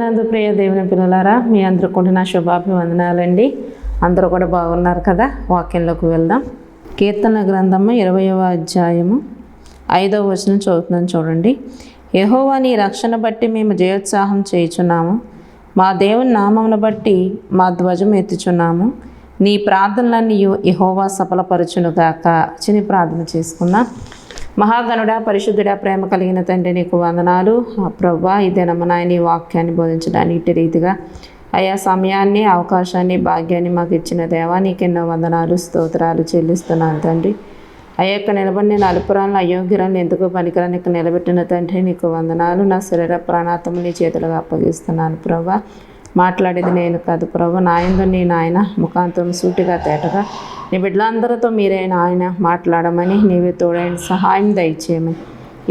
క్రీస్తునందు ప్రియ దేవుని పిల్లలారా, మీ అందరూ కూడా నా శుభాభివందనాలండి. అందరూ కూడా బాగున్నారు కదా. వాక్యంలోకి వెళ్దాం. కీర్తన గ్రంథము 20వ అధ్యాయము 5వ వచనం చదువుతున్నాను చూడండి. యెహోవా నీ రక్షణ బట్టి మేము జయోత్సాహం చేయుచున్నాము, మా దేవుని నామమును బట్టి మా ధ్వజం ఎత్తుచున్నాము. నీ ప్రార్థనలన్నీ యెహోవా సఫలపరచునుగాక. చిన్న ప్రార్థన చేసుకుందాం. మహాగణుడా, పరిశుద్ధుడా, ప్రేమ కలిగిన తండ్రి, నీకు వందనాలు. ప్రభువా, ఇదే నమ్మనాయని వాక్యాన్ని బోధించడానికి ఇటు రీతిగా అయా సమయాన్ని, అవకాశాన్ని, భాగ్యాన్ని మాకు ఇచ్చిన దేవా, నీకెన్నో వందనాలు, స్తోత్రాలు చెల్లిస్తున్నాను తండ్రి. అయ్యక్క నిలబడి నేను అల్పురాలను, అయోగ్యురాలను ఎందుకు పనికిరాని నిలబెట్టిన తండ్రి, నీకు వందనాలు. నా శరీర ప్రాణాత్మని నీ చేతులుగా అప్పగిస్తున్నాను ప్రభువా. మాట్లాడేది నేను కాదు ప్రభు, నాయందు నీ నాయన ముఖాంతం సూటిగా తేటగా నీ బిడ్డలందరితో మీరే నాయన మాట్లాడమని, నీవే తోడైన సహాయం దయచేయమని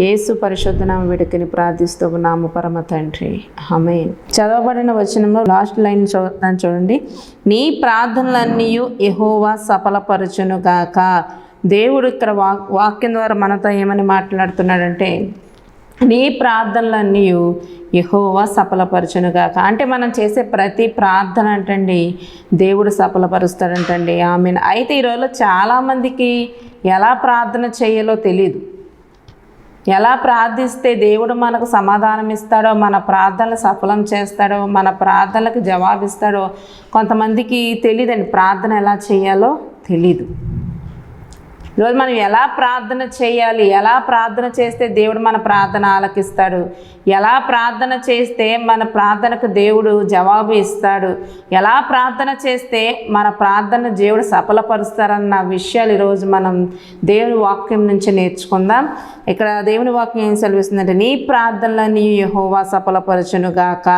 యేసు పరిశుద్ధ నామ వేడుకని ప్రార్థిస్తూ నామ పరమ తండ్రి, ఆమేన్. చదవబడిన వచనంలో లాస్ట్ లైన్ చదువుతాను చూడండి. నీ ప్రార్థనలన్నీ యెహోవా సఫలపరచునుగాక. దేవుడు ఇక్కడ వాక్యం ద్వారా మనతో ఏమని మాట్లాడుతున్నాడంటే, నీ ప్రార్థనలన్నీ యెహోవా సఫలపరచునుగాక. అంటే మనం చేసే ప్రతి ప్రార్థన అంటండి దేవుడు సఫలపరుస్తాడంటండి. ఆమేన్. అయితే ఈరోజు చాలామందికి ఎలా ప్రార్థన చేయాలో తెలియదు. ఎలా ప్రార్థిస్తే దేవుడు మనకు సమాధానం ఇస్తాడో, మన ప్రార్థనలు సఫలం చేస్తాడో, మన ప్రార్థనలకు జవాబిస్తాడో కొంతమందికి తెలియదండి. ప్రార్థన ఎలా చేయాలో తెలీదు. ఈరోజు మనం ఎలా ప్రార్థన చేయాలి, ఎలా ప్రార్థన చేస్తే దేవుడు మన ప్రార్థన ఆలకిస్తాడు, ఎలా ప్రార్థన చేస్తే మన ప్రార్థనకు దేవుడు జవాబు ఇస్తాడు, ఎలా ప్రార్థన చేస్తే మన ప్రార్థన దేవుడు సఫలపరుస్తారన్న విషయాలు ఈరోజు మనం దేవుని వాక్యం నుంచి నేర్చుకుందాం. ఇక్కడ దేవుని వాక్యం ఏం సెలవిస్తుందంటే, నీ ప్రార్థనలన్నీ యెహోవా సఫలపరచునుగాక.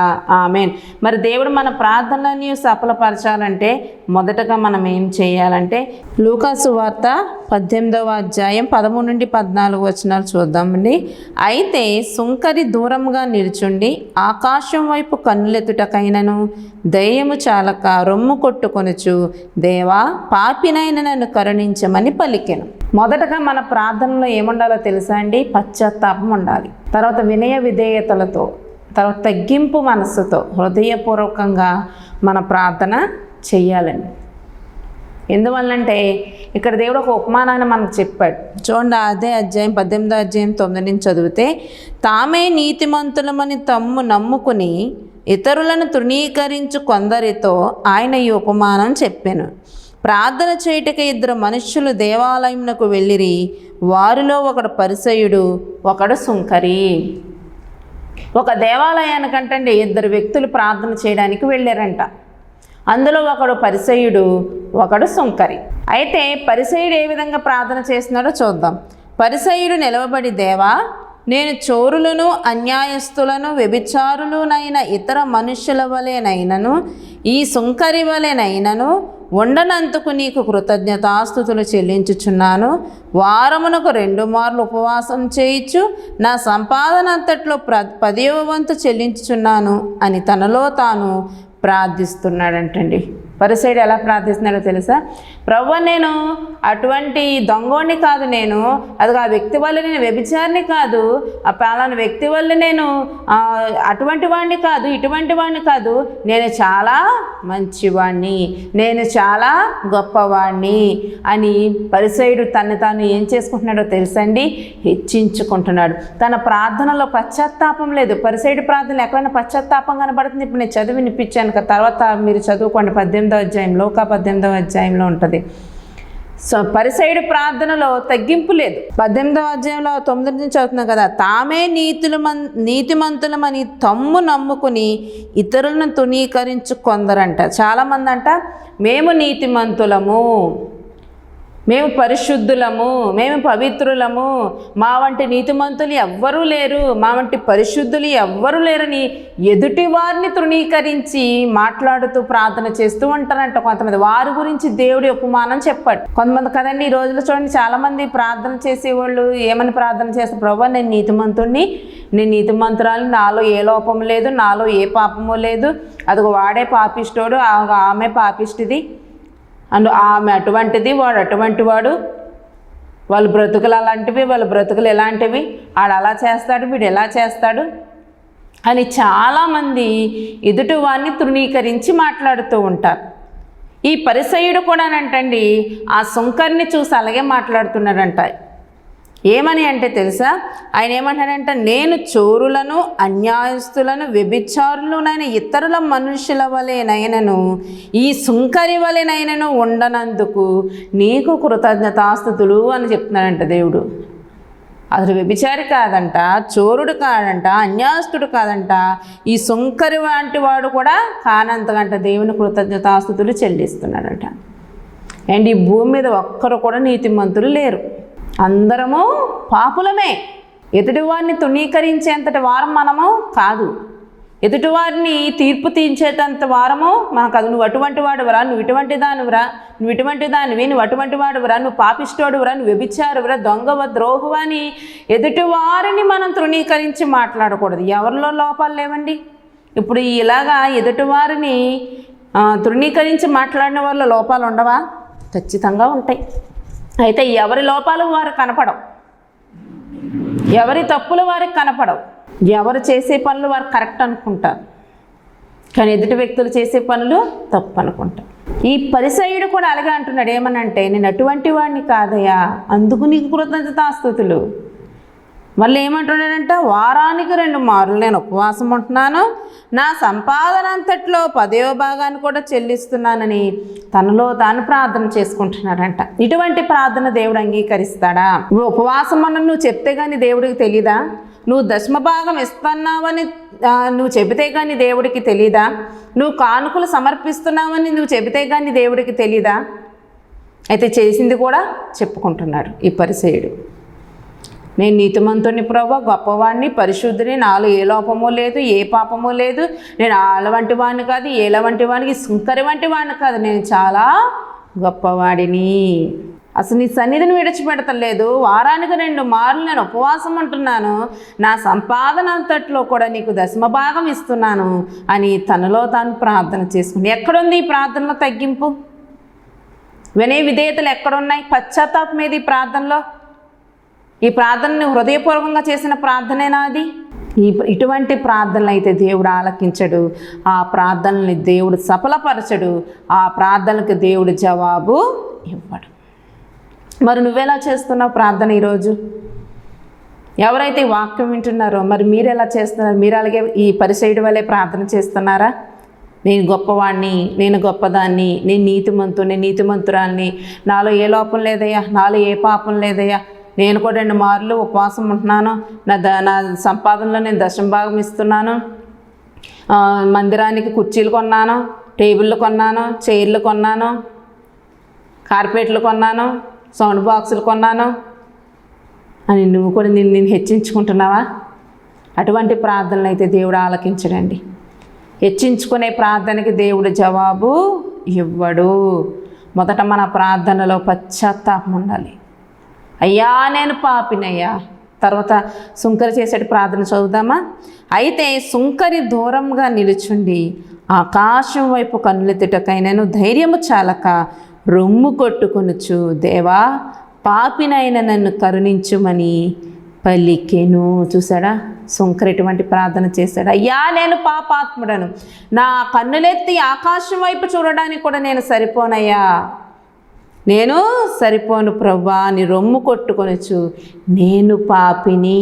ఆమేన్. మరి దేవుడు మన ప్రార్థనలన్నీ సఫలపరచాలంటే మొదటగా మనం ఏం చేయాలంటే, లూకాసు వార్త 18వ అధ్యాయం 13 నుండి 14 వచనాలు చూద్దామండి. అయితే సుంకరి దూరంగా నిల్చుండి ఆకాశం వైపు కన్నులెత్తుటకైనను దయ్యము చాలక రొమ్ము కొట్టుకొనుచు, దేవా పాపినైన నన్ను కరుణించమని పలికెను. మొదటగా మన ప్రార్థనలో ఏముండాలో తెలుసా అండి? పశ్చాత్తాపం ఉండాలి. తర్వాత వినయ విధేయతలతో, తర్వాత తగ్గింపు మనస్సుతో హృదయపూర్వకంగా మన ప్రార్థన చెయ్యాలండి. ఎందువల్లంటే ఇక్కడ దేవుడు ఒక ఉపమానాన్ని మనకు చెప్పాడు చూడండి. అదే అధ్యాయం 18వ అధ్యాయం 9 నుంచి చదివితే, తామే నీతిమంతులమని తమ్ము నమ్ముకుని ఇతరులను తృణీకరించు కొందరితో ఆయన ఈ ఉపమానం చెప్పాను. ప్రార్థన చేయుటకు 2 మనుష్యులు దేవాలయమునకు వెళ్ళిరి. వారిలో ఒకడు పరిసయ్యుడు, ఒకడు సుంకరి. ఒక దేవాలయానికంటండి 2 వ్యక్తులు ప్రార్థన చేయడానికి వెళ్ళారంట. అందులో ఒకడు పరిసయ్యుడు, ఒకడు సుంకరి. అయితే పరిసయ్యుడు ఏ విధంగా ప్రార్థన చేస్తున్నాడో చూద్దాం. పరిసయ్యుడు నిలవబడి, దేవా నేను చోరులను, అన్యాయస్తులను, వ్యభిచారులునైన ఇతర మనుష్యుల వలెనైనను ఈ సుంకరి వలెనైనను ఉండనందుకు నీకు కృతజ్ఞతాస్తుతులు చెల్లించుచున్నాను. వారమునకు 2 మార్లు ఉపవాసం చేయించు, నా సంపాదన అంతట్లో 10వ వంతు చెల్లించుచున్నాను అని తనలో తాను ప్రార్థిస్తున్నాడంటండి. పరిసయ్యుడు ఎలా ప్రార్థిస్తున్నాడో తెలుసా? ప్రభువా, నేను అటువంటి దొంగోడిని కాదు, నేను అది ఆ వ్యక్తి వల్ల నేను వ్యభిచారిని కాదు, ఆ పలానా వ్యక్తి వల్ల నేను అటువంటి వాడిని కాదు, ఇటువంటి వాడిని కాదు, నేను చాలా మంచివాడిని, నేను చాలా గొప్పవాడిని అని పరిసయ్యుడు తను తాను ఏం చేసుకుంటున్నాడో తెలుసండి? హెచ్చించుకుంటున్నాడు. తన ప్రార్థనలో పశ్చాత్తాపం లేదు. పరిసయ్యుడి ప్రార్థనలో ఎక్కడైనా పశ్చాత్తాపం కనబడుతుంది. ఇప్పుడు నేను చదివి వినిపించాను కదా, తర్వాత మీరు చదువుకోండి. 18వ అధ్యాయం, లూకా 18వ అధ్యాయంలో ఉంటుంది. సో పరిసయ్యుడి ప్రార్థనలో తగ్గింపు లేదు. 18వ అధ్యాయంలో 9 నుంచి చదువుతున్నాం కదా, తామే నీతిమంతులమని తమ్ము నమ్ముకుని ఇతరులను తృణీకరించు కొందరంట. చాలామంది అంట, మేము నీతిమంతులము, మేము పరిశుద్ధులము, మేము పవిత్రులము, మా వంటి నీతిమంతులు ఎవ్వరూ లేరు, మా వంటి పరిశుద్ధులు ఎవ్వరూ లేరని ఎదుటి వారిని తృణీకరించి మాట్లాడుతూ ప్రార్థన చేస్తూ ఉంటారంట కొంతమంది. వారి గురించి దేవుడి ఉపమానం చెప్పాడు. కొంతమంది కదండి ఈ రోజుల్లో చూడండి, చాలామంది ప్రార్థన చేసేవాళ్ళు ఏమని ప్రార్థన చేస్తారు? ప్రభువా, నేను నీతిమంతుడిని, నేను నీతిమంతురాలు, నాలో ఏ లోపం లేదు, నాలో ఏ పాపము లేదు, అదిగో వాడే పాపిష్టోడు, ఆమె పాపిష్టిది, ఆమె అటువంటిది, వాడు అటువంటి వాడు, వాళ్ళ బ్రతుకులు అలాంటివి, వాళ్ళ బ్రతుకులు ఎలాంటివి, ఆడు అలా చేస్తాడు, వీడు ఎలా చేస్తాడు అని చాలామంది ఎదుటివారిని తృణీకరించి మాట్లాడుతూ ఉంటారు. ఈ పరిసయ్యుడు కూడానంటండి ఆ సుంకరిని చూసి అలాగే మాట్లాడుతున్నాడంట. ఏమని అంటే తెలుసా, ఆయన ఏమంటాడంటే, నేను చోరులను, అన్యాయస్తులను, వ్యభిచారులనైన ఇతరుల మనుషుల వలెనైనను ఈ సుంకరి వలెనైనను ఉండనందుకు నీకు కృతజ్ఞతాస్తుతులు అని చెప్తున్నాడంట దేవుడు. అసలు వ్యభిచారి కాదంట, చోరుడు కాదంట, అన్యాయస్తుడు కాదంట, ఈ సుంకరి వంటి వాడు కూడా కానంతకంట దేవుని కృతజ్ఞతాస్తుతులు చెల్లిస్తున్నాడంట. అండ్ ఈ భూమి మీద ఒక్కరు కూడా నీతిమంతులు లేరు, అందరము పాపులమే. ఎదుటివారిని తుణీకరించేంతటి వారం మనము కాదు, ఎదుటివారిని తీర్పు తీర్చేటంత వారము మనకు కాదు. నువ్వు అటువంటి వాడువరా, నువ్వు ఇటువంటి దానివరా, నువ్వు ఇటువంటి దానివి, నువ్వు అటువంటి వాడువరా, నువ్వు పాపిష్టోడువరా, నువ్వు వ్యభిచారువరా, దొంగవ, ద్రోహువా అని ఎదుటివారిని మనం తృణీకరించి మాట్లాడకూడదు. ఎవరిలో లోపాలు లేవండి? ఇప్పుడు ఇలాగా ఎదుటివారిని తృణీకరించి మాట్లాడిన వాళ్ళ లోపాలు ఉండవా? ఖచ్చితంగా ఉంటాయి. అయితే ఎవరి లోపాలు వారు కనపడవు, ఎవరి తప్పులు వారికి కనపడవు, ఎవరు చేసే పనులు వారు కరెక్ట్ అనుకుంటారు, కానీ ఎదుటి వ్యక్తులు చేసే పనులు తప్పు అనుకుంటారు. ఈ పరిసయ్యుడు కూడా అలాగే అంటున్నాడు. ఏమనంటే, నేను అటువంటి వాడిని కాదయ్యా, అందుకు నీకు కృతజ్ఞతాస్తుతులు. మళ్ళీ ఏమంటున్నాడంట, వారానికి 2 మార్లు నేను ఉపవాసం ఉంటున్నాను, నా సంపాదన అంతట్లో 10వ భాగాన్ని కూడా చెల్లిస్తున్నానని తనలో తాను ప్రార్థన చేసుకుంటున్నాడంట. ఇటువంటి ప్రార్థన దేవుడు అంగీకరిస్తాడా? నువ్వు ఉపవాసం అన్న నువ్వు చెప్తే కానీ దేవుడికి తెలీదా? నువ్వు 10వ భాగం ఇస్తున్నావని నువ్వు చెబితే కానీ దేవుడికి తెలీదా? నువ్వు కానుకలు సమర్పిస్తున్నావని నువ్వు చెబితే కానీ దేవుడికి తెలీదా? అయితే చేసింది కూడా చెప్పుకుంటున్నాడు ఈ పరిసయ్యుడు. నేను నీతిమంతుని ప్రభువా, గొప్పవాడిని, పరిశుద్ధిని, నాలో ఏ లోపమో లేదు, ఏ పాపమో లేదు, నేను ఆళ్ళ వంటి వాడిని కాదు, ఏళ్ళ వంటి వాడికి, సుంకరి వంటి వాడిని కాదు, నేను చాలా గొప్పవాడిని, అసలు నీ సన్నిధిని విడిచిపెడతలేదు, వారానికి 2 మార్లు నేను ఉపవాసం ఉంటున్నాను, నా సంపాదన అంతట్లో కూడా నీకు 10వ భాగం ఇస్తున్నాను అని తనలో తాను ప్రార్థన చేసుకుని. ఎక్కడుంది ఈ ప్రార్థనలో తగ్గింపు? వినయ విధేయతలు ఎక్కడున్నాయి? పశ్చాత్తాపం మీద ఈ ప్రార్థనలో? ఈ ప్రార్థనని హృదయపూర్వకంగా చేసిన ప్రార్థనేనా అది? ఇటువంటి ప్రార్థనలు అయితే దేవుడు ఆలకించడు, ఆ ప్రార్థనల్ని దేవుడు సఫలపరచడు, ఆ ప్రార్థనలకు దేవుడు జవాబు ఇవ్వడు. మరి నువ్వెలా చేస్తున్నావు ప్రార్థన ఈరోజు? ఎవరైతే వాక్యం వింటున్నారో మరి మీరు ఎలా చేస్తున్నారు? మీరు అలాగే ఈ పరిసయ్యుడి వల్లే ప్రార్థన చేస్తున్నారా? నేను గొప్పవాడిని, నేను గొప్పదాన్ని, నేను నీతిమంతుని, నీతిమంతురాల్ని, నాలో ఏ లోపం లేదయ్యా, నాలో ఏ పాపం లేదయ్యా, నేను కూడా 2 మార్లు ఉపవాసం ఉంటున్నాను, నా సంపాదనలో నేను 10వ భాగం ఇస్తున్నాను, మందిరానికి కుర్చీలు కొన్నాను, టేబుళ్ళు కొన్నాను, చైర్లు కొన్నాను, కార్పెట్లు కొన్నాను, సౌండ్ బాక్సులు కొన్నాను అని నువ్వు కూడా నేను హెచ్చించుకుంటున్నావా? అటువంటి ప్రార్థనలు అయితే దేవుడు ఆలకించడండి. హెచ్చించుకునే ప్రార్థనకి దేవుడు జవాబు ఇవ్వడు. మొదట మన ప్రార్థనలో పశ్చాత్తాపం ఉండాలి. అయ్యా నేను పాపినయ్యా. తర్వాత సుంకరి చేసే ప్రార్థన చదువుదామా? అయితే సుంకరి దూరంగా నిలుచుండి ఆకాశం వైపు కన్నులెత్తుటకైనను ధైర్యము చాలక రొమ్ము కొట్టుకొనుచు, దేవా పాపినైన నన్ను కరుణించుమని పలికెను. చూసాడా, సుంకరి ఎటువంటి ప్రార్థన చేశాడు? అయ్యా నేను పాపాత్ముడను, నా కన్నులెత్తి ఆకాశం వైపు చూడడానికి కూడా నేను సరిపోనయ్యా, నేను సరిపోను ప్రభువా అని రొమ్ము కొట్టుకొనొచ్చు, నేను పాపిని,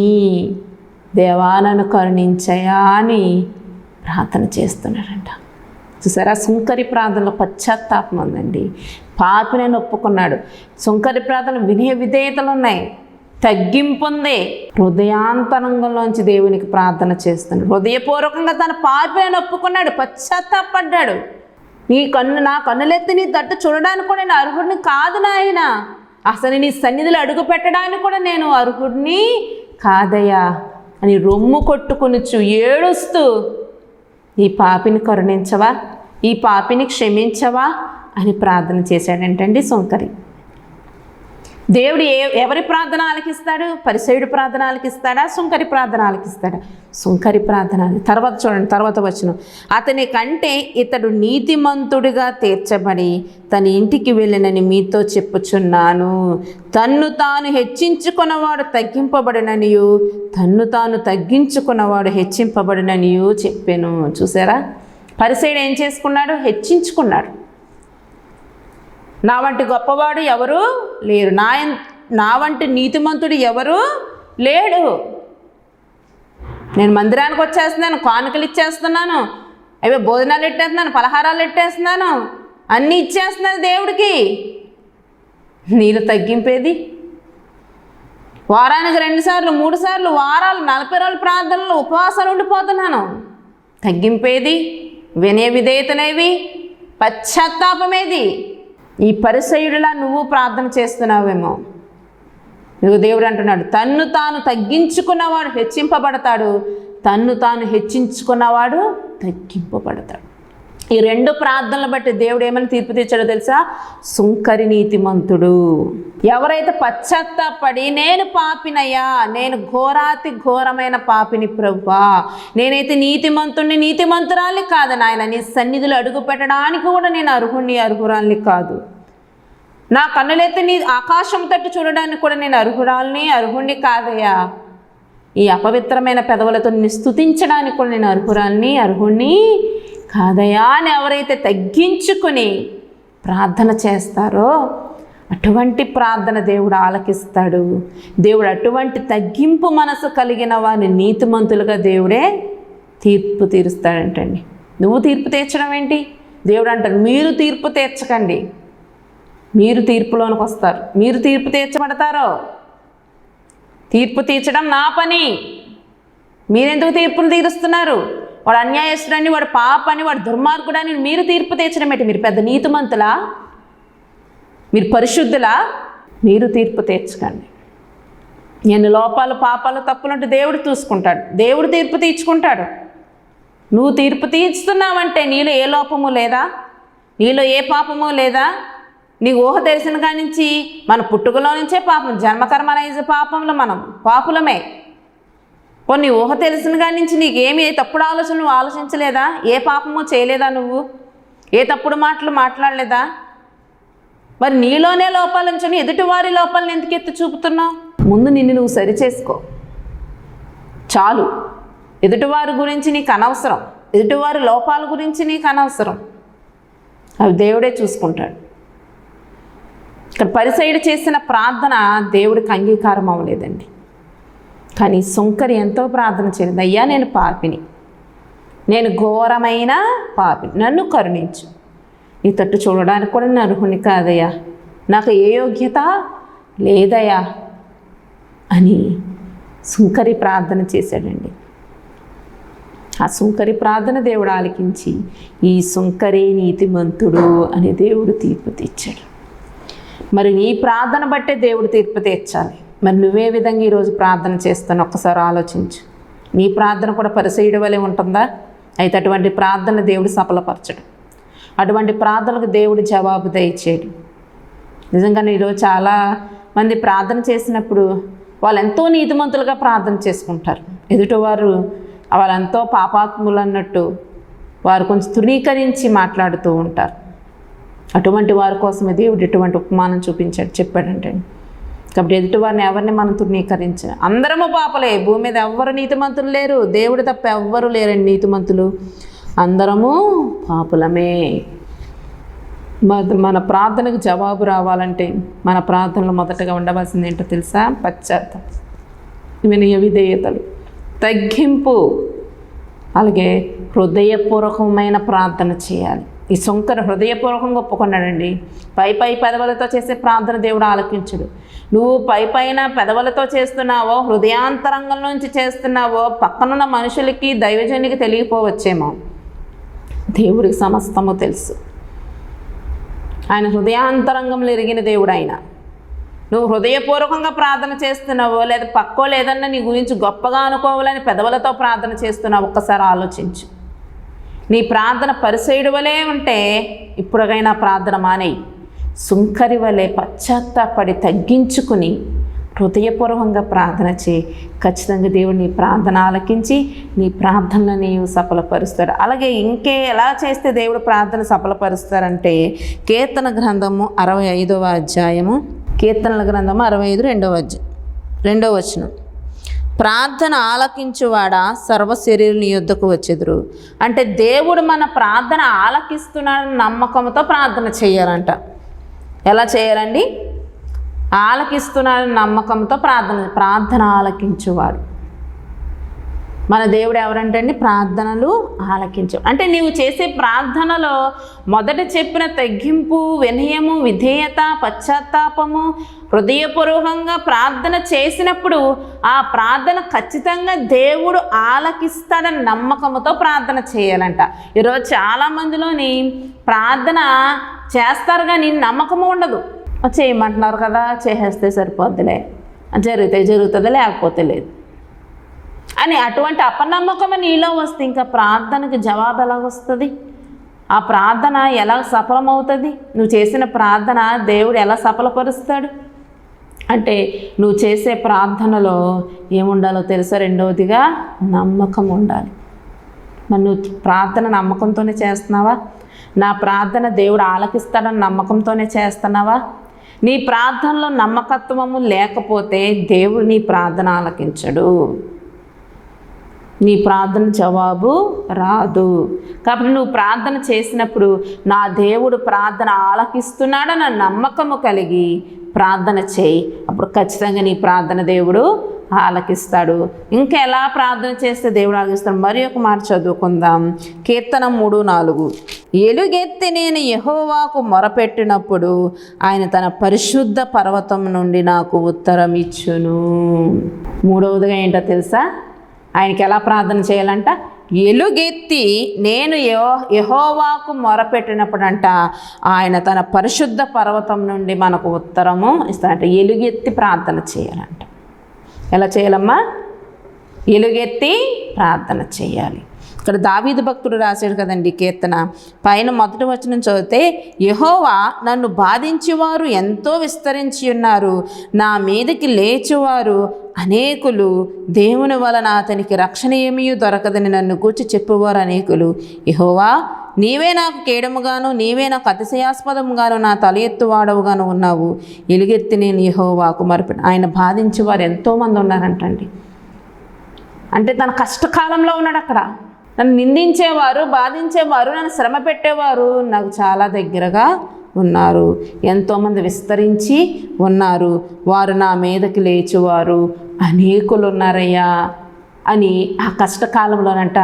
దేవా నన్ను కరుణించయా అని ప్రార్థన చేస్తున్నాడంట. చూసారా, సుంకరి ప్రార్థనలో పశ్చాత్తాపం ఉందండి. పాపిని ఒప్పుకున్నాడు. సుంకరి ప్రార్థన వినయ విధేయతలు ఉన్నాయి, తగ్గింపు ఉంది. హృదయాంతరంగంలోంచి దేవునికి ప్రార్థన చేస్తున్నాడు. హృదయపూర్వకంగా తన పాపిని ఒప్పుకున్నాడు, పశ్చాత్తాపడ్డాడు. నా కన్నులెత్తి నీ తట్టు చూడడానికి కూడా నేను అర్హుడిని కాదు నాయన, అసలు నీ సన్నిధిలో అడుగు పెట్టడానికి కూడా నేను అర్హుడిని కాదయ్యా అని రొమ్ము కొట్టుకొనుచు ఏడుస్తూ, ఈ పాపిని కరుణించవా, ఈ పాపిని క్షమించవా అని ప్రార్థన చేశాడంటండి సుంకరి. దేవుడు ఎవరి ప్రార్థన ఆలకిస్తాడు? పరిసయ్యుడి ప్రార్థన ఆలకిస్తాడా? సుంకరి ప్రార్థన ఆలకిస్తాడా? సుంకరి ప్రార్థన. తర్వాత చూడండి, తర్వాత వచనం, అతని కంటే ఇతడు నీతిమంతుడిగా తీర్చబడి తన ఇంటికి వెళ్ళినని మీతో చెప్పుచున్నాను. తన్ను తాను హెచ్చించుకున్నవాడు తగ్గింపబడిననియు, తన్ను తాను తగ్గించుకున్నవాడు హెచ్చింపబడిననియు చెప్పాను. చూసారా, పరిసయ్యుడు ఏం చేసుకున్నాడు? హెచ్చించుకున్నాడు. నా వంటి గొప్పవాడు ఎవరు లేరు, నా వంటి నీతిమంతుడు ఎవరు లేడు. నేను మందిరానికి వచ్చేస్తున్నాను, కానుకలు ఇచ్చేస్తున్నాను, అవే భోజనాలు ఎట్టేస్తున్నాను, పలహారాలు ఎట్టేస్తున్నాను, అన్నీ ఇచ్చేస్తున్నాను దేవుడికి. నీళ్ళు తగ్గింపేది? వారానికి 2 సార్లు 3 సార్లు వారాలు 40 రోజుల ప్రార్థనలు ఉపవాసాలు ఉండిపోతున్నాను. తగ్గింపేది? వినయ విధేయతలేవి? పశ్చాత్తాపమేది? ఈ పరిసయ్యుడిలా నువ్వు ప్రార్థన చేస్తున్నావేమో. నువ్వు దేవుడు అంటున్నాడు, తన్ను తాను తగ్గించుకున్నవాడు హెచ్చింపబడతాడు, తన్ను తాను హెచ్చించుకున్నవాడు తగ్గింపబడతాడు. ఈ 2 ప్రార్థనలు బట్టి దేవుడు ఏమని తీర్పు తెచ్చాడో తెలుసా? సుంకరి నీతిమంతుడు. ఎవరైతే పశ్చాత్తాపడి నేను పాపినయ్యా, నేను ఘోరాతి ఘోరమైన పాపిని ప్రభువా, నేనైతే నీతిమంతురాలి కాదు నాయన, నీ సన్నిధిలో అడుగు పెట్టడానికి కూడా నేను అర్హురాల్ని కాదు, నా కన్నులైతే నీ ఆకాశం తట్టు చూడడానికి కూడా నేను అర్హుణ్ణి కాదయ్యా, ఈ అపవిత్రమైన పెదవులతో నిన్ను స్తుతించడానికి కూడా నేను అర్హుణ్ణి కాదయ్యా అని ఎవరైతే తగ్గించుకుని ప్రార్థన చేస్తారో అటువంటి ప్రార్థన దేవుడు ఆలకిస్తాడు. దేవుడు అటువంటి తగ్గింపు మనసు కలిగిన వారిని నీతిమంతులుగా దేవుడే తీర్పు తీరుస్తాడంటండి. నువ్వు తీర్పు తీర్చడం ఏంటి? దేవుడు అంటాడు, మీరు తీర్పు తీర్చకండి, మీరు తీర్పులోనికి వస్తారు, మీరు తీర్పు తీర్చబడతారో. తీర్పు తీర్చడం నా పని, మీరెందుకు తీర్పులు తీరుస్తున్నారు? వాడు అన్యాయస్తుడని, వాడు పాపని, వాడు దుర్మార్గుడని మీరు తీర్పు తీర్చడం ఏంటి? మీరు పెద్ద నీతిమంతులా? మీరు పరిశుద్ధులా? మీరు తీర్పు తీర్చకండి. నేను లోపాలు పాపాలు తప్పులుంటే దేవుడు చూసుకుంటాడు, దేవుడు తీర్పు తీర్చుకుంటాడు. నువ్వు తీర్పు తీర్చుతున్నావంటే నీలో ఏ లోపము లేదా, నీలో ఏ పాపము లేదా. నీ ఊహ తెలిసిన కాడి నుంచి మన పుట్టుకలో నుంచే పాపం, జన్మకర్మలైన పాపంలో మనం పాపులమే. నీ ఊహ తెలిసిన కాడి నుంచి నీకేమి ఏ తప్పుడు ఆలోచనలు నువ్వు ఆలోచించలేదా? ఏ పాపమో చేయలేదా? నువ్వు ఏ తప్పుడు మాటలు మాట్లాడలేదా? మరి నీలోనే లోపాలు ఉంచుని ఎదుటివారి లోపాలను ఎందుకు ఎత్తి చూపుతున్నావు? ముందు నిన్ను నువ్వు సరిచేసుకో చాలు. ఎదుటివారి గురించి నీకు అనవసరం, ఎదుటివారి లోపాల గురించి నీకు అనవసరం, అవి దేవుడే చూసుకుంటాడు. ఇక్కడ పరిసయ్యుడు చేసిన ప్రార్థన దేవుడికి అంగీకారం అవ్వలేదండి. కానీ సుంకరి ఎంతో ప్రార్థన చేసింది, అయ్యా నేను పాపిని, నేను ఘోరమైన పాపిని, నన్ను కరుణించు, నీ తట్టు చూడడానికి కూడా నేను అర్హుని కాదయ్యా, నాకు ఏ యోగ్యత లేదయ్యా అని సుంకరి ప్రార్థన చేశాడండి. ఆ సుంకరి ప్రార్థన దేవుడు ఆలకించి ఈ సుంకరి నీతిమంతుడు అని దేవుడు తీర్పు తీర్చాడు. మరి నీ ప్రార్థన బట్టే దేవుడు తీర్పు తీర్చాలి. మరి నువ్వే విధంగా ఈరోజు ప్రార్థన చేస్తాను ఒక్కసారి ఆలోచించు. నీ ప్రార్థన కూడా పరిసయ్యుడి వలె ఉంటుందా? అయితే అటువంటి ప్రార్థన దేవుడు సఫలపరచడు, అటువంటి ప్రార్థనలకు దేవుడు జవాబు దయచేయడు. నిజంగానే ఈరోజు చాలా మంది ప్రార్థన చేసినప్పుడు వాళ్ళు ఎంతో నీతిమంతులుగా ప్రార్థన చేసుకుంటారు, ఎదుటివారు వాళ్ళెంతో పాపాత్ములు అన్నట్టు వారు కొంచెం తృణీకరించి మాట్లాడుతూ ఉంటారు. అటువంటి వారి కోసమే దేవుడు ఎటువంటి ఉపమానం చెప్పాడంటే, కాబట్టి ఎదుటివారిని ఎవరిని మనం తృణీకరించాలి. అందరము పాపలే, భూమి మీద ఎవ్వరు నీతిమంతులు లేరు, దేవుడు తప్ప ఎవ్వరు లేరండి నీతిమంతులు, అందరము పాపులమే. మన ప్రార్థనకు జవాబు రావాలంటే మన ప్రార్థనలో మొదటగా ఉండవలసింది ఏంటో తెలుసా? పశ్చాత్తాపం, వినయ విధేయతలు, తగ్గింపు, అలాగే హృదయపూర్వకమైన ప్రార్థన చేయాలి. ఈ సుంకరు హృదయపూర్వకంగా ఒప్పుకున్నాడండి. పై పెదవులతో చేసే ప్రార్థన దేవుడు ఆలకించడు. నువ్వు పైన పెదవులతో చేస్తున్నావో, హృదయాంతరంగం నుంచి చేస్తున్నావో పక్కనున్న మనుషులకి దైవజనునికి తెలియపోవచ్చేమో, దేవుడికి సమస్తము తెలుసు. ఆయన హృదయాంతరంగంలో ఎరిగిన దేవుడు ఆయన. నువ్వు హృదయపూర్వకంగా ప్రార్థన చేస్తున్నావో, లేదా పక్కోళ్ళు ఏదన్నా నీ గురించి గొప్పగా అనుకోవాలని పెదవులతో ప్రార్థన చేస్తున్నావు, ఒక్కసారి ఆలోచించు. నీ ప్రార్థన పరిసయ్యుడి వలే ఉంటే ఇప్పుడుగైనా ప్రార్థన మానేయి. సుంకరి వలె పశ్చాత్తాపడి తగ్గించుకుని హృదయపూర్వకంగా ప్రార్థన చేయి. ఖచ్చితంగా దేవుడు నీ ప్రార్థన ఆలకించి నీ ప్రార్థనలు నీవు సఫలపరుస్తాడు. అలాగే ఎలా చేస్తే దేవుడు ప్రార్థన సఫలపరుస్తారంటే కీర్తన గ్రంథము 65వ అధ్యాయము, కీర్తనల గ్రంథము 65 2వ వచనం. ప్రార్థన ఆలకించువాడా సర్వ శరీరుని యుద్ధకు వచ్చెదురు. అంటే దేవుడు మన ప్రార్థన ఆలకిస్తున్నాడని నమ్మకంతో ప్రార్థన చేయాలంట. ఎలా చేయాలండి? ఆలకిస్తున్నాడని నమ్మకంతో ప్రార్థన ఆలకించువాడు మన దేవుడు ఎవరంటే అండి? ప్రార్థనలు ఆలకించు. అంటే నీవు చేసే ప్రార్థనలో మొదట చెప్పిన తగ్గింపు, వినయము, విధేయత, పశ్చాత్తాపము, హృదయపూర్వకంగా ప్రార్థన చేసినప్పుడు ఆ ప్రార్థన ఖచ్చితంగా దేవుడు ఆలకిస్తాడని నమ్మకంతో ప్రార్థన చేయాలంట. ఈరోజు చాలామందిలోని ప్రార్థన చేస్తారు కానీ నమ్మకము ఉండదు. చేయమంటున్నారు కదా, చేసేస్తే సరిపోద్దిలే, జరుగుతుంది లేకపోతే లేదు అని అటువంటి అపనమ్మకం నీలో వస్తే ఇంకా ప్రార్థనకు జవాబు ఎలా వస్తుంది? ఆ ప్రార్థన ఎలా సఫలమవుతుంది? నువ్వు చేసిన ప్రార్థన దేవుడు ఎలా సఫలపరుస్తాడు అంటే నువ్వు చేసే ప్రార్థనలో ఏముండాలో తెలుసా? రెండవదిగా నమ్మకం ఉండాలి. మరి నువ్వు ప్రార్థన నమ్మకంతోనే చేస్తున్నావా? నా ప్రార్థన దేవుడు ఆలకిస్తాడని నమ్మకంతోనే చేస్తున్నావా? నీ ప్రార్థనలో నమ్మకత్వము లేకపోతే దేవుడు నీ ప్రార్థన ఆలకించడు, నీ ప్రార్థన జవాబు రాదు. కాబట్టి నువ్వు ప్రార్థన చేసినప్పుడు నా దేవుడు ప్రార్థన ఆలకిస్తున్నాడన్న నమ్మకము కలిగి ప్రార్థన చేయి. అప్పుడు ఖచ్చితంగా నీ ప్రార్థన దేవుడు ఆలకిస్తాడు. ఇంకా ఎలా ప్రార్థన చేస్తే దేవుడు ఆలకిస్తాడు? మరి ఒక మాట చదువుకుందాం. కీర్తన 3:4. ఎలుగెత్తి నేను యెహోవాకు మొరపెట్టినప్పుడు ఆయన తన పరిశుద్ధ పర్వతం నుండి నాకు ఉత్తరం ఇచ్చును. మూడవదిగా ఏంటో తెలుసా? ఆయనకి ఎలా ప్రార్థన చేయాలంట? ఎలుగెత్తి నేను యెహోవాకు మొరపెట్టినప్పుడంట ఆయన తన పరిశుద్ధ పర్వతం నుండి మనకు ఉత్తరము ఇస్తాడంట. ఎలుగెత్తి ప్రార్థన చేయాలంట. ఎలా చేయాలమ్మా? ఎలుగెత్తి ప్రార్థన చేయాలి. ఇక్కడ దావీదు భక్తుడు రాశాడు కదండి కీర్తన పైన మొదటి వచనం చదివితే, యెహోవా నన్ను బాధించేవారు ఎంతో విస్తరించి ఉన్నారు, నా మీదకి లేచువారు అనేకులు, దేవుని వలన అతనికి రక్షణ ఏమీ దొరకదని నన్ను గూర్చి చెప్పువారు అనేకులు. యెహోవా నీవే నాకు కేడముగాను, నీవే నాకు అతిశయాస్పదముగాను, నా తల ఎత్తువాడవుగాను ఉన్నావు. ఎలుగెత్తి నేను యెహోవాకు మొరపెట్టిన. ఆయన బాధించేవారు ఎంతోమంది ఉన్నారంటండి. అంటే తన కష్టకాలంలో ఉన్నాడు అక్కడ. నన్ను నిందించేవారు, బాధించేవారు, నన్ను శ్రమ పెట్టేవారు నాకు చాలా దగ్గరగా ఉన్నారు. ఎంతోమంది విస్తరించి ఉన్నారు. వారు నా మీదకి లేచువారు అనేకులు ఉన్నారయ్యా అని ఆ కష్టకాలంలోనంట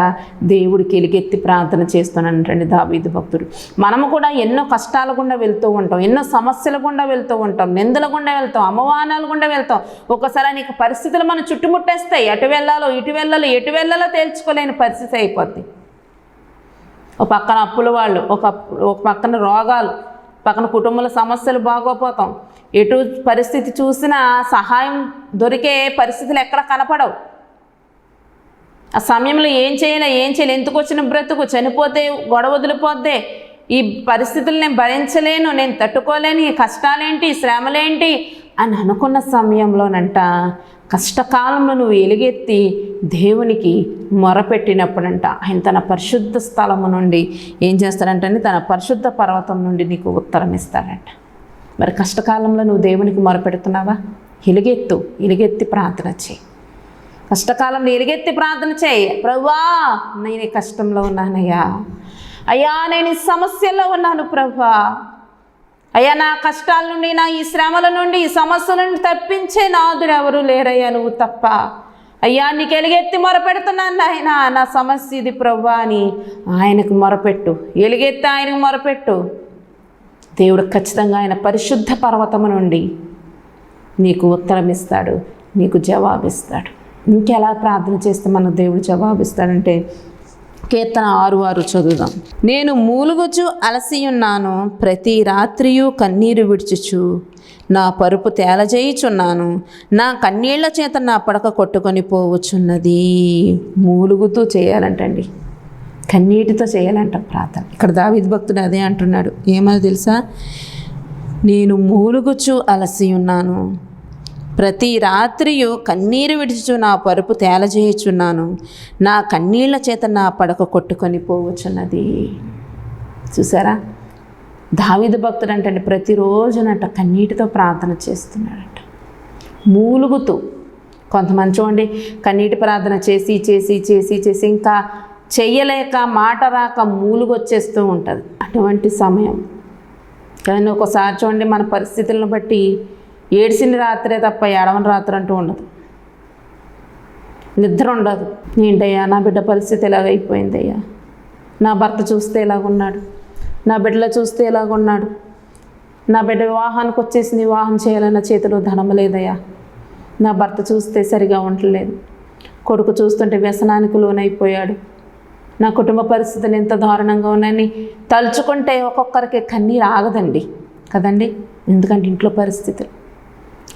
దేవుడికి ఎలుగెత్తి ప్రార్థన చేస్తున్నానంటండి దావీదు భక్తుడు. మనము కూడా ఎన్నో కష్టాల గుండా వెళ్తూ ఉంటాం, ఎన్నో సమస్యల గుండా వెళ్తూ ఉంటాం, నిందల గుండా వెళ్తాం, అవమానాల గుండా వెళ్తాం. ఒకసారి నీకు పరిస్థితులు మనం చుట్టుముట్టేస్తాయి. ఎటు వెళ్ళాలో ఎటు వెళ్ళాలో తేల్చుకోలేని పరిస్థితి అయిపోద్ది. ఒక పక్కన అప్పుల వాళ్ళు, ఒక పక్కన రోగాలు, పక్కన కుటుంబాల సమస్యలు బాగోపోతాం. ఎటు పరిస్థితి చూసినా సహాయం దొరికే పరిస్థితులు ఎక్కడ కనపడవు. ఆ సమయంలో ఏం చేయాలి, ఎందుకు వచ్చిన బ్రతుకు, చనిపోతే గొడవ వదిలిపోద్దే, ఈ పరిస్థితులు నేను భరించలేను, నేను తట్టుకోలేను, ఈ కష్టాలేంటి, ఈ శ్రమలేంటి అని అనుకున్న సమయంలోనంట కష్టకాలంలో నువ్వు ఎలుగెత్తి దేవునికి మొరపెట్టినప్పుడంట ఆయన తన పరిశుద్ధ స్థలము నుండి ఏం చేస్తాడంటే తన పరిశుద్ధ పర్వతం నుండి నీకు ఉత్తరం ఇస్తాడంట. మరి కష్టకాలంలో నువ్వు దేవునికి మొరపెడుతున్నావా? ఎలుగెత్తి ప్రార్థన చేయి. కష్టకాలంలో ఎలుగెత్తి ప్రార్థన చేయి. ప్రభువా నేను ఈ కష్టంలో ఉన్నానయ్యా, అయ్యా నేను ఈ సమస్యల్లో ఉన్నాను ప్రభువా, అయ్యా నా కష్టాల నుండి, నా ఈ శ్రమల నుండి, ఈ సమస్యల నుండి తప్పించే నాదుడు ఎవరు లేరయ్యా నువ్వు తప్ప. అయ్యా నీకు ఎలుగెత్తి మొరపెడుతున్నాను నాయన, నా సమస్య ఇది ప్రభువా అని ఆయనకు మొరపెట్టు. ఎలుగెత్తి ఆయనకు మొరపెట్టు. దేవుడు ఖచ్చితంగా ఆయన పరిశుద్ధ పర్వతము నుండి నీకు ఉత్తరం ఇస్తాడు, నీకు జవాబిస్తాడు. ఇంకెలా ప్రార్థన చేస్తే మన దేవుడు జవాబిస్తాడంటే కీర్తన 6:6 చదువుదాం. నేను మూలుగుచు అలసియున్నాను, ప్రతి రాత్రియు కన్నీరు విడిచుచు నా పరుపు తేలజేయుచున్నాను, నా కన్నీళ్ల చేత నా పడక కొట్టుకొని పోవచ్చున్నది. మూలుగుతూ చేయాలంటండి, కన్నీటితో చేయాలంట ప్రార్థన. ఇక్కడ దావీదు భక్తుడు అదే అంటున్నాడు. ఏమో తెలుసా? నేను మూలుగుచు అలసి ఉన్నాను. ప్రతి రాత్రియు కన్నీరు విడిచుచు నా పరుపు తేలజేయుచున్నాను. నా కన్నీళ్ల చేత నా పడక కొట్టుకొని పోవచ్చున్నది. చూసారా, దావీదు భక్తుడు అంటే ప్రతిరోజునంట కన్నీటితో ప్రార్థన చేస్తున్నాడంట, మూలుగుతూ. కొంతమంది చూడండి, కన్నీటి ప్రార్థన చేసి చేసి చేసి చేసి ఇంకా చెయ్యలేక మాట రాక మూలుగొచ్చేస్తూ ఉంటుంది. అటువంటి సమయం కానీ ఒకసారి చూడండి, మన పరిస్థితులను బట్టి ఏడ్చిన రాత్రే తప్ప ఏడవని రాత్రి అంటూ ఉండదు, నిద్ర ఉండదు. ఏంటయ్యా నా బిడ్డ పరిస్థితి ఎలాగైపోయిందయ్యా, నా భర్త చూస్తే ఎలాగున్నాడు, నా బిడ్డలో చూస్తే ఎలాగున్నాడు, నా బిడ్డ వివాహానికి వచ్చేసింది, వివాహం చేయాలన్న చేతిలో ధనం లేదయ్యా, నా భర్త చూస్తే సరిగా ఉండలేదు, కొడుకు చూస్తుంటే వ్యసనానికి లోనైపోయాడు, నా కుటుంబ పరిస్థితులు ఎంత దారుణంగా ఉన్నాయని తలుచుకుంటే ఒక్కొక్కరికి కన్నీరు ఆగదండి కదండి. ఎందుకంటే ఇంట్లో పరిస్థితులు.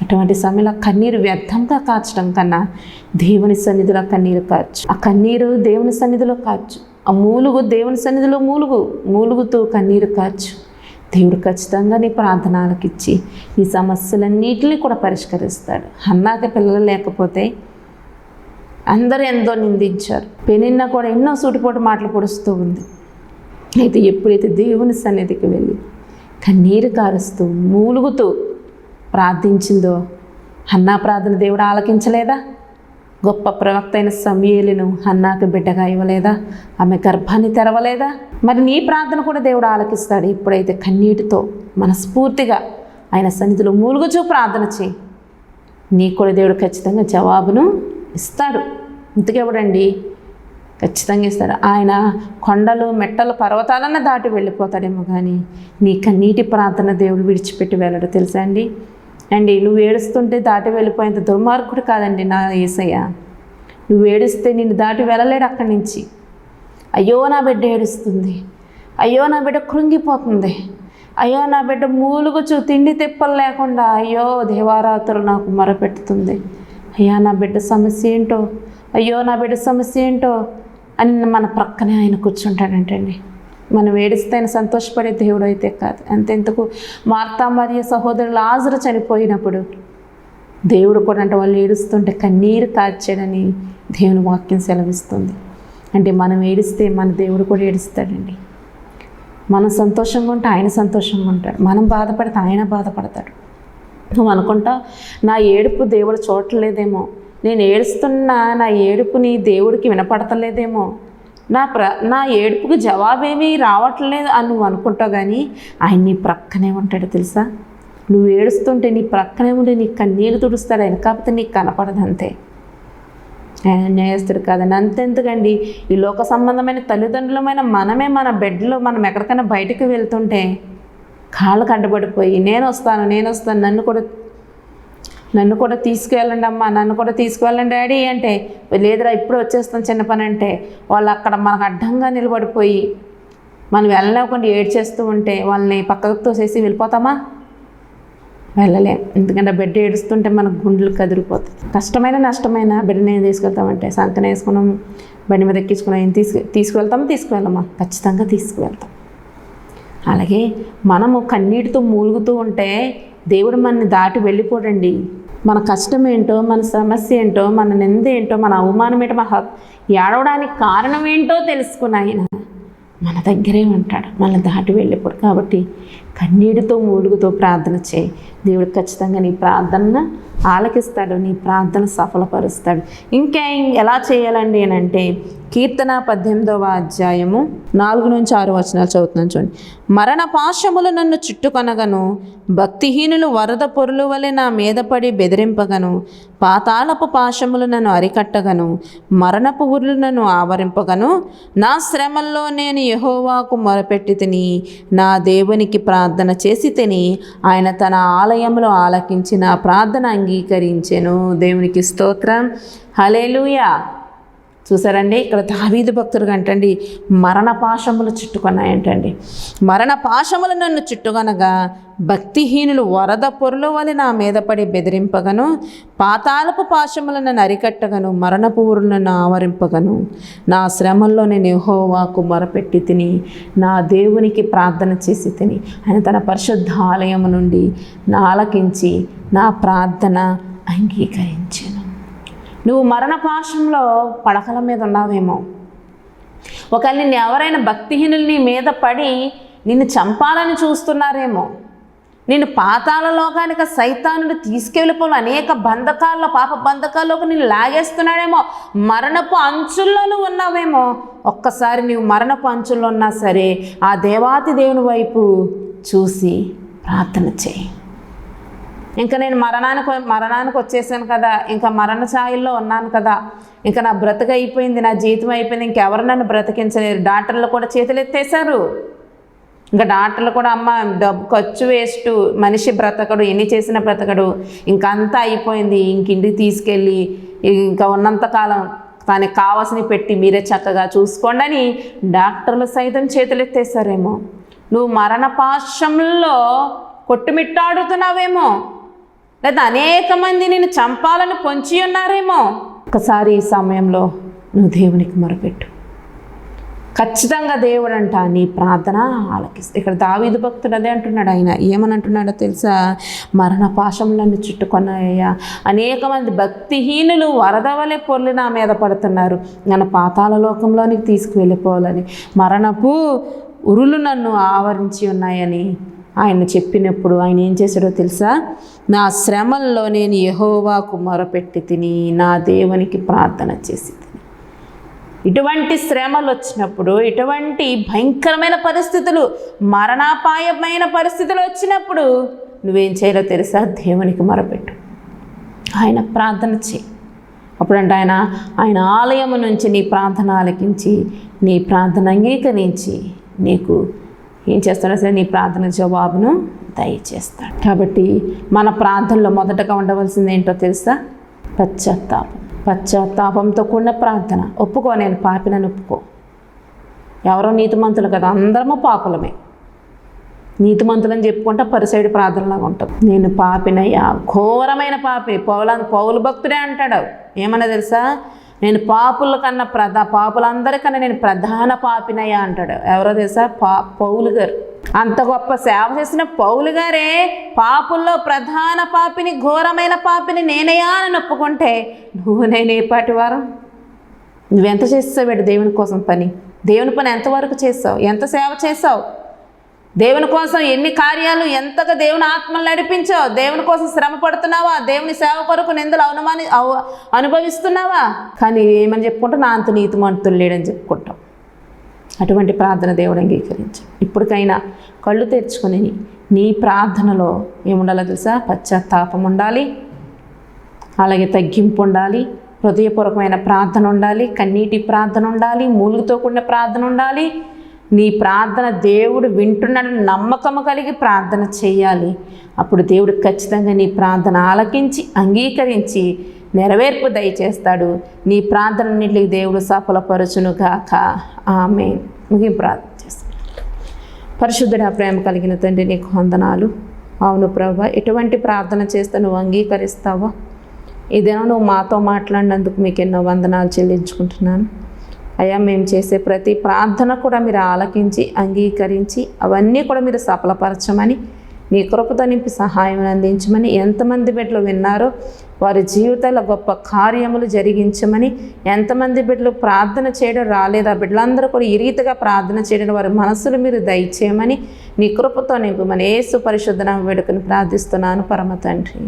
అటువంటి సమయంలో కన్నీరు వ్యర్థంగా కార్చడం కన్నా దేవుని సన్నిధిలో కన్నీరు కార్చు. ఆ కన్నీరు దేవుని సన్నిధిలో కార్చు. ఆ మూలుగు దేవుని సన్నిధిలో మూలుగుతూ కన్నీరు కార్చు. దేవుడు ఖచ్చితంగా నీ ప్రార్థనలకు ఇచ్చి నీ సమస్యలన్నిటిని కూడా పరిష్కరిస్తాడు. హన్నాకి పిల్లలు లేకపోతే అందరూ ఎంతో నిందించారు, పెనిన్న కూడా ఎన్నో సూటిపోటు మాటలు పొడుస్తూ ఉంది. అయితే ఎప్పుడైతే దేవుని సన్నిధికి వెళ్ళి కన్నీరు కారుస్తూ మూలుగుతూ ప్రార్థించిందో, హన్నా ప్రార్థన దేవుడు ఆలకించలేదా? గొప్ప ప్రవక్త అయిన సమూయేలును హన్నాకు బిడ్డగా ఇవ్వలేదా? ఆమె గర్భాన్ని తెరవలేదా? మరి నీ ప్రార్థన కూడా దేవుడు ఆలకిస్తాడు. ఎప్పుడైతే కన్నీటితో మనస్ఫూర్తిగా ఆయన సన్నిధిలో మూలుగుచూ ప్రార్థన చేయి, నీకు కూడా దేవుడు ఖచ్చితంగా జవాబును ఇస్తాడు. ఇంతకెవడండి, ఖచ్చితంగా ఇస్తాడు. ఆయన కొండలు మెట్టలు పర్వతాలన్న దాటి వెళ్ళిపోతాడేమో కానీ నీ కన్నీటి ప్రార్థన దేవుడు విడిచిపెట్టి వెళ్ళడు. తెలుసా అండి? నువ్వు ఏడుస్తుంటే దాటి వెళ్ళిపోయేంత దుర్మార్గుడు కాదండి నా యేసయ్య. నువ్వు ఏడిస్తే నిన్ను దాటి వెళ్ళలేడు అక్కడి నుంచి. అయ్యో నా బిడ్డ ఏడుస్తుంది, అయ్యో నా బిడ్డ కృంగిపోతుంది, అయ్యో నా బిడ్డ మూలుగుచు తిండి తిప్పలు లేకుండా అయ్యో దేవారాత్రులు నాకు మొరపెట్టుతుంది, అయ్యా నా బిడ్డ సమస్య ఏంటో, అయ్యో నా బిడ్డ సమస్య ఏంటో అని మన ప్రక్కనే ఆయన కూర్చుంటాడంటండి. మనం ఏడిస్తే ఆయన సంతోషపడే దేవుడు అయితే కాదు. అంతెందుకు మార్తా మరియ సహోదరులు లాజరు చనిపోయినప్పుడు దేవుడు కూడా అంటే వాళ్ళు ఏడుస్తుంటే కన్నీరు కార్చాడని దేవుని వాక్యం సెలవిస్తుంది. అంటే మనం ఏడిస్తే మన దేవుడు కూడా ఏడుస్తాడండి. మనం సంతోషంగా ఉంటే ఆయన సంతోషంగా ఉంటాడు, మనం బాధపడితే ఆయన బాధపడతాడు. నువ్వు అనుకుంటా నా ఏడుపు దేవుడు చూడలేదేమో, నేను ఏడుస్తున్నా నా ఏడుపుని దేవుడికి వినపడతలేదేమో, నా ఏడుపుకి జవాబేమీ రావట్లేదు అని నువ్వు అనుకుంటావు. కానీ ఆయన నీ ప్రక్కనే ఉంటాడు తెలుసా. నువ్వు ఏడుస్తుంటే నీ ప్రక్కనే ఉండి నీ కన్నీళ్ళు తుడుస్తాడు ఆయన, కాకపోతే నీకు కనపడదు అంతే. ఆయన న్యాయస్తుడు కాదని. అంతెందుకండి, ఈ లోక సంబంధమైన తల్లిదండ్రులమైన మనమే మన బెడ్లో మనం ఎక్కడికైనా బయటకు వెళ్తుంటే కాళ్ళకు అడ్డపడిపోయి నేను వస్తాను నన్ను కూడా తీసుకువెళ్ళండి అమ్మా, నన్ను కూడా తీసుకువెళ్ళండి డాడీ అంటే, లేదురా ఇప్పుడు వచ్చేస్తాను చిన్న పని అంటే, వాళ్ళు అక్కడ మనకు అడ్డంగా నిలబడిపోయి మనం వెళ్ళలేకుండా ఏడ్చేస్తూ ఉంటే వాళ్ళని పక్కకు తోసేసి వెళ్ళిపోతామా? వెళ్ళలేం. ఎందుకంటే బిడ్డ ఏడుస్తుంటే మనకు గుండెలు కదిరిపోతాయి. కష్టమైన నష్టమైన బిడ్డని ఏం తీసుకెళ్తామంటే సంకన వేసుకున్నాం, బండి మీద ఎక్కించుకున్నాం, ఏం తీసుకువెళ్ళమా? ఖచ్చితంగా తీసుకువెళ్తాం. అలాగే మనము కన్నీటితో మూలుగుతూ ఉంటే దేవుడు మనని దాటి వెళ్ళిపోడండి. మన కష్టం ఏంటో, మన సమస్య ఏంటో, మన నింద ఏంటో, మన అవమానం ఏంటో, మన ఏడవడానికి కారణం ఏంటో తెలుసుకుని ఆయన మన దగ్గరే ఉంటాడు, మనల్ని దాటి వెళ్ళిపోడు. కాబట్టి కన్నీటితో మూలుగుతో ప్రార్థన చేయి, దేవుడు ఖచ్చితంగా నీ ప్రార్థన ఆలకిస్తాడు, నీ ప్రార్థన సఫలపరుస్తాడు. ఇంకా ఎలా చేయాలండి అని అంటే కీర్తన 18వ అధ్యాయము 4-6 వచనాలు చదువుతున్నాను చూడండి. మరణ పాశములు నన్ను చుట్టుకొనగను, భక్తిహీనులు వరద పొరుల వలె నా మీద పడి బెదిరింపగను, పాతాళపు పాశములు నన్ను అరికట్టగను, మరణపు ఉరులు నన్ను ఆవరింపగను. నా శ్రమల్లో నేను యెహోవాకు మొరపెట్టి తిని, నా దేవునికి ప్రార్థన చేసి తిని, ఆయన తన ఆలయంలో ఆలకించి నా ప్రార్థన అంగీకరించెను. దేవునికి స్తోత్రం, హల్లెలూయా. చూసారండి, ఇక్కడ దావీదు భక్తుడు అంటండి, మరణ పాశములు చుట్టుకున్నాయంటండి. మరణ పాశములు నన్ను చుట్టుకొనగా భక్తిహీనులు వరద పొరల వలె నా మీద పడి బెదిరింపగను, పాతాళపు పాశములను నన్ను అరికట్టగను, మరణపు ఊరులు నన్ను ఆవరింపగను. నా శ్రమల్లో నేను యెహోవాకు మొరపెట్టి తిని, నా దేవునికి ప్రార్థన చేసి తిని. ఆయన తన పరిశుద్ధ ఆలయము నుండి నా ఆలకించి నా ప్రార్థన అంగీకరించెను. నువ్వు మరణ పాశంలో పడకల మీద ఉన్నావేమో. ఒకవేళ నిన్ను ఎవరైనా భక్తిహీనులు నీ మీద పడి నిన్ను చంపాలని చూస్తున్నారేమో. నేను పాతాళ లోకానికి సైతానుడు తీసుకెళ్ళిపోవాలి, అనేక బంధకాల్లో, పాప బంధకాల్లోకి నేను లాగేస్తున్నాడేమో. మరణపు అంచుల్లో నువ్వు ఉన్నావేమో. ఒక్కసారి నువ్వు మరణపు అంచుల్లో ఉన్నా సరే ఆ దేవాతి దేవుని వైపు చూసి ప్రార్థన చేయి. ఇంకా నేను మరణానికి వచ్చేసాను కదా, ఇంకా మరణ ఛాయల్లో ఉన్నాను కదా, ఇంకా నా బ్రతుకు అయిపోయింది, నా జీవితం అయిపోయింది, ఇంకెవరు నన్ను బ్రతికించలేరు. డాక్టర్లు కూడా చేతులు ఎత్తేసారు. ఇంకా డాక్టర్లు కూడా అమ్మ డబ్బు ఖర్చు వేస్ట్, మనిషి బ్రతకడు, ఎన్ని చేసినా బ్రతకడు, ఇంకంతా అయిపోయింది, ఇంటికి తీసుకెళ్ళి ఇంకా ఉన్నంతకాలం తనకి కావాల్సినవి పెట్టి మీరే చక్కగా చూసుకోండి అని డాక్టర్లు సైతం చేతులు ఎత్తేసారేమో. నువ్వు మరణ పాశంలో కొట్టుమిట్టాడుతున్నావేమో, లేదా అనేక మంది నేను చంపాలని పొంచి ఉన్నారేమో. ఒకసారి ఈ సమయంలో నువ్వు దేవునికి మొరపెట్టు. ఖచ్చితంగా దేవుడు అంట నీ ప్రార్థన ఆలకిస్తా. ఇక్కడ దావీదు భక్తుడు అదే అంటున్నాడు. ఆయన ఏమని అంటున్నాడో తెలుసా? మరణ పాశములను చుట్టుకున్నాయ్యా, అనేక మంది భక్తిహీనులు వరద వలె పొర్లి నా మీద పడుతున్నారు, నన్ను పాతాళ లోకంలోనికి తీసుకువెళ్ళిపోవాలని, మరణపు ఉరులు నన్ను ఆవరించి ఉన్నాయని ఆయన చెప్పినప్పుడు ఆయన ఏం చేశాడో తెలుసా? నా శ్రమల్లో నేను యెహోవాకు మొరపెట్టి తిని, నా దేవునికి ప్రార్థన చేసి తిని. ఇటువంటి శ్రమలు వచ్చినప్పుడు, ఇటువంటి భయంకరమైన పరిస్థితులు, మరణాపాయమైన పరిస్థితులు వచ్చినప్పుడు నువ్వేం చేయాలో తెలుసా? దేవునికి మొరపెట్టు, ఆయన ప్రార్థన చేయి. అప్పుడంటే ఆయన ఆలయము నుంచి నీ ప్రార్థన ఆలకించి, నీ ప్రార్థన అంగీకరించి నీకు ఏం చేస్తాడో సరే నీ ప్రార్థన జవాబును దయచేస్తాడు. కాబట్టి మన ప్రార్థనలో మొదటగా ఉండవలసింది ఏంటో తెలుసా? పశ్చాత్తాపం. పశ్చాత్తాపంతో కూడిన ప్రార్థన. ఒప్పుకో, నేను పాపినని ఒప్పుకో. ఎవరో నీతిమంతులు కదా, అందరము పాపులమే. నీతిమంతులని చెప్పుకుంటా పరిసైడు ప్రార్థనలాగా ఉంటుంది. నేను పాపినయ్యా, ఘోరమైన పాపి. పౌలు భక్తుడే అంటాడు. ఏమన్నా తెలుసా? నేను పాపులందరికన్నా నేను ప్రధాన పాపినయ్యా అంటాడు. ఎవరో తెలుసా? పౌలు గారు. అంత గొప్ప సేవ చేసిన పౌలు గారే పాపుల్లో ప్రధాన పాపిని, ఘోరమైన పాపిని నేనయ్యా అని ఒప్పుకుంటే నేను ఏ పాటి వారు? నువ్వెంత చేస్తావు దేవుని కోసం పని? దేవుని పని ఎంతవరకు చేస్తావు? ఎంత సేవ చేస్తావు? దేవుని కోసం ఎన్ని కార్యాలు, ఎంతగా దేవుని ఆత్మలు నడిపించావు? దేవుని కోసం శ్రమ పడుతున్నావా? దేవుని సేవ కొరకు నిందలు అనుభవిస్తున్నావా? కానీ ఏమని చెప్పుకుంటావు? నా అంత నీతిమంతులు లేడని చెప్పుకుంటాం. అటువంటి ప్రార్థన దేవుడు అంగీకరించు. ఇప్పటికైనా కళ్ళు తెరుచుకొని నీ ప్రార్థనలో ఏముండాలో తెలుసా? పశ్చాత్తాపం ఉండాలి, అలాగే తగ్గింపు ఉండాలి, హృదయపూర్వకమైన ప్రార్థన ఉండాలి, కన్నీటి ప్రార్థన ఉండాలి, మూలుగుతో కూడిన ప్రార్థన ఉండాలి. నీ ప్రార్థన దేవుడు వింటున్నాడని నమ్మకము కలిగి ప్రార్థన చేయాలి. అప్పుడు దేవుడు ఖచ్చితంగా నీ ప్రార్థన ఆలకించి అంగీకరించి నెరవేర్పు దయచేస్తాడు. నీ ప్రార్థనన్నింటికి దేవుడు సఫలపరచునుగాక. ఆమేన్. ముగింపు ప్రార్థన చేస్తాను. పరిశుద్ధుడా, ప్రేమ కలిగిన తండ్రి, నీకు వందనాలు. అవును ప్రభువా, ఎటువంటి ప్రార్థన చేస్తే నువ్వు అంగీకరిస్తావో ఇదేమో నువ్వు మాతో మాట్లాడినందుకు మీకు ఎన్నో వందనాలు చెల్లించుకుంటున్నాను. అయ్యా, మేము చేసే ప్రతి ప్రార్థన కూడా మీరు ఆలకించి అంగీకరించి అవన్నీ కూడా మీరు సఫలపరచమని, నీ కృపతో నింపి సహాయం అందించమని, ఎంతమంది బిడ్డలు విన్నారో వారి జీవితాల్లో గొప్ప కార్యములు జరిగించమని, ఎంతమంది బిడ్డలు ప్రార్థన చేయడం రాలేదు ఆ బిడ్డలందరూ కూడా ఈ రీతిగా ప్రార్థన చేయడం వారి మనసులు మీరు దయచేయమని నీ కృపతో నింపమని యేసు పరిశుద్ధ నామమున వేడుకొని ప్రార్థిస్తున్నాను పరమ తండ్రి.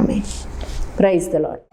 ఆమేన్. Praise the lord.